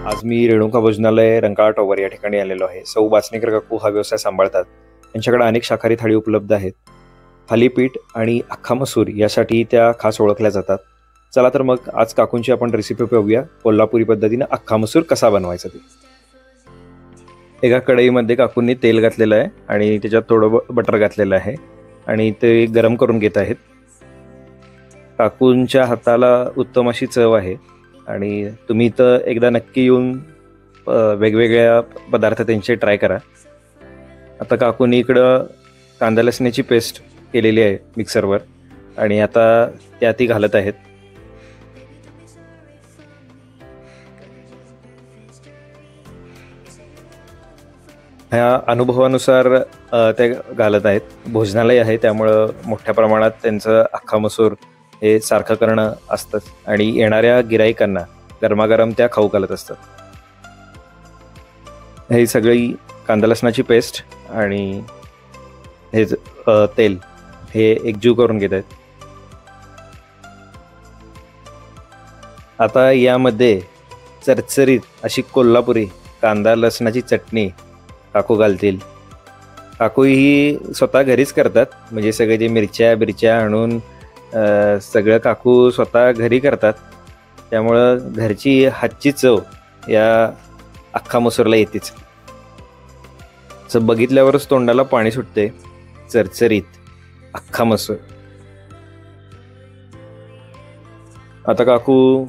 आज मी रेणुका भोजनालय रंकाळा टॉवर या ठिकाणी आलेलो आहे। सौ बाचणेकर काकू हा व्यवसाय सांभाळतात। त्यांच्याकडे अनेक शाकाहारी थाळी उपलब्ध आहेत। थालीपीठ आणि अख्खा मसूर यासाठी त्या खास ओळखल्या जातात। चला तर मग आज काकूंची आपण रेसिपी पाहूया। कोल्हापुरी पद्धतीने अख्खा मसूर कसा बनवायचा ते। एका कढईमध्ये काकूंनी तेल घातलेलं आहे आणि त्याच्यात थोडं बटर घातलेलं आहे आणि ते गरम करून घेत आहेत। काकूंच्या हाताला उत्तम अशी चव आहे आणि तुम्ही इथं एकदा नक्की येऊन वेगवेगळ्या पदार्थ त्यांचे ट्राय करा। आता काकूंनी इकडं कांदा लसणाची पेस्ट केलेली आहे मिक्सरवर आणि आता त्या ती घालत आहेत। ह्या अनुभवानुसार ते घालत आहेत। भोजनालय आहे त्यामुळं मोठ्या प्रमाणात त्यांचं अख्खा मसूर हे सारखं करणं असतं आणि येणाऱ्या गिराईकांना गरमागरम त्या खाऊ घालत असतात। हे सगळी कांदा लसणाची पेस्ट आणि हे तेल हे एकजीव करून घेत आहेत। आता यामध्ये चरचरीत अशी कोल्हापुरी कांदा लसणाची चटणी काकू घालतील। काकू ही स्वतः घरीच करतात, म्हणजे सगळे जे मिरच्या आणून सगळं काकू स्वतः घरी करतात। त्यामुळं घरची हातची चव या अख्खा मसूरला येतेच। असं बघितल्यावरच तोंडाला पाणी सुटते। चरचरीत अख्खा मसूर। आता काकू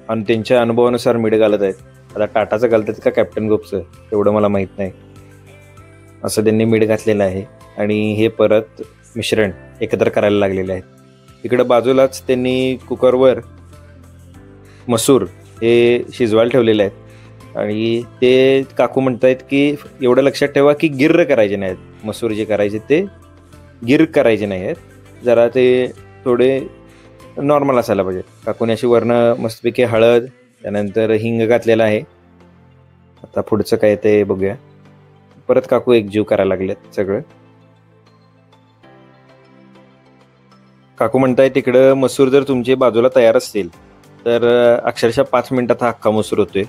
आणि त्यांच्या अनुभवानुसार मीठ घालत आहेत। आता टाटाचं घालतात का कॅप्टन गोपचं एवढं मला माहीत नाही। असं त्यांनी मीठ घातलेलं आहे आणि हे परत मिश्रण एकत्र करायला लागलेले आहेत। इकडं बाजूलाच त्यांनी कुकरवर मसूर हे शिजवायला ठेवलेले आहेत आणि ते काकू म्हणतायत की एवढं लक्षात ठेवा की गिर्र करायचे नाहीत। मसूर जे करायचे ते गिर करायचे नाही आहेत, जरा ते थोडे नॉर्मल असायला पाहिजे। काकूने अशी वरनं मस्तपैकी हळद त्यानंतर हिंग घातलेलं आहे। आता पुढचं काय ते बघूया। परत काकू एकजीव करायला लागलेत सगळं। काकू म्हणताय तिकडं मसूर जर तुमचे बाजूला तयार असतील तर अक्षरशः 5 मिनिटात हा अख्खा मसूर होतोय।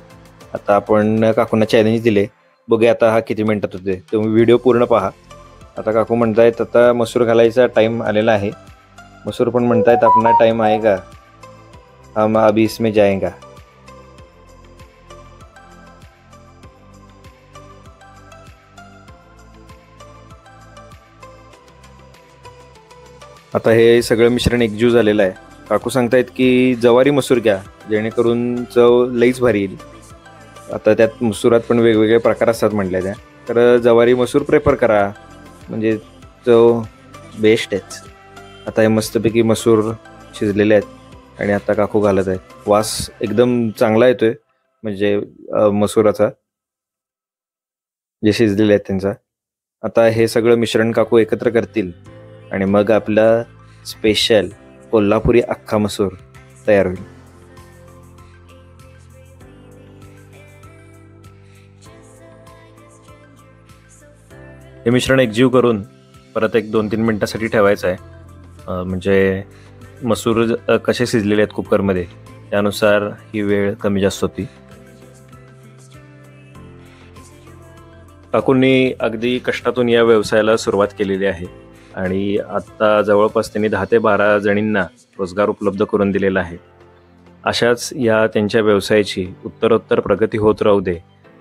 आता आपण काकूंना चॅलेंज दिले, बघूया आता हा किती मिनिटात होतोय। तुम्ही व्हिडिओ पूर्ण पहा। आता काकू म्हणतायत आता मसूर घालायचा टाइम आलेला आहे। मसूर पण म्हणतायत अपना टाइम आएगा, हम अभी इसमें जाएगा। आता हे सगळं मिश्रण एकजीव झालेलं आहे। काकू सांगतायत की जवारी मसूर घ्या जेणेकरून चव लईच भारी येईल। आता त्यात मसुरात पण वेगवेगळे प्रकार असतात म्हटल्या त्या, तर जवारी मसूर प्रेफर करा म्हणजे चव बेस्ट आहेच। आता हे मस्तपैकी मसूर शिजलेले आहेत आणि आता काकू घालत आहेत। वास एकदम चांगला येतोय म्हणजे मसुराचा जे शिजलेले आहेत त्यांचा। आता हे सगळं मिश्रण काकू एकत्र करतील आणि मग आपला स्पेशल कोल्हापुरी अख्खा मसूर तयार होईल। हे मिश्रण एकजीव करून परत एक 2-3 मिनिटासाठी ठेवायचं आहे। म्हणजे मसूर कसे शिजलेले आहेत कुकरमध्ये त्यानुसार ही वेळ कमी जास्त होती। काकूंनी अगदी कष्टातून या व्यवसायाला सुरुवात केलेली आहे आणि आता जवळपास त्यांनी 10 ते 12 जणींना रोजगार उपलब्ध करून दिलेला आहे। अशाच या त्यांच्या व्यवसायाची उत्तरोत्तर प्रगती होत राहू दे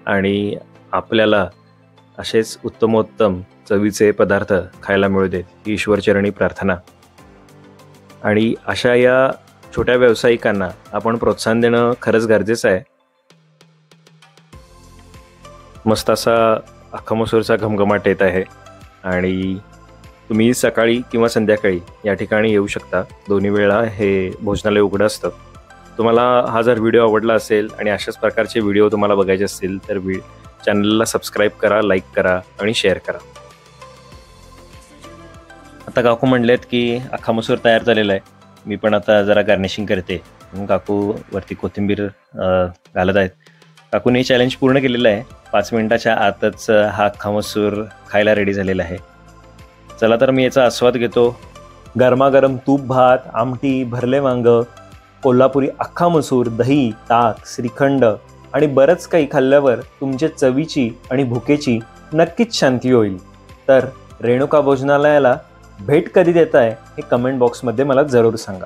आणि आपल्याला असेच उत्तमोत्तम चवीचे पदार्थ खायला मिळू देत ही ईश्वरचरणी प्रार्थना। आणि अशा या छोट्या व्यावसायिकांना आपण प्रोत्साहन देणं खरंच गरजेचं आहे। मस्त असा अख्खा मसूरचा घमघमाट येत आहे आणि तुम्ही सकाळी किंवा संध्याकाळी या ठिकाणी येऊ शकता। दोन्ही वेळा हे भोजनालय उघडं असतं। तुम्हाला हा जर व्हिडिओ आवडला असेल आणि अशाच प्रकारचे व्हिडिओ तुम्हाला बघायचे असतील तर चॅनलला सबस्क्राईब करा, लाईक करा आणि शेअर करा। आता काकू म्हणलेत की अख्खा मसूर तयार झालेला आहे, मी पण आता जरा गार्निशिंग करते म्हणून काकू वरती कोथिंबीर घालत आहेत। काकूने चॅलेंज पूर्ण केलेलं आहे। 5 मिनिटाच्या आतच हा अख्खा मसूर खायला रेडी झालेला आहे। चला तर मी याचा आस्वाद घेतो। गरमागरम तूप भात, आमटी, भरले वांग, कोल्हापुरी अख्खा मसूर, दही, ताक, श्रीखंड आणि बरंच काही खाल्ल्यावर तुमच्या चवीची आणि भुकेची नक्कीच शांती होईल. तर रेणुका भोजनालयाला भेट कधी देताय हे कमेंट बॉक्समध्ये मला जरूर सांगा.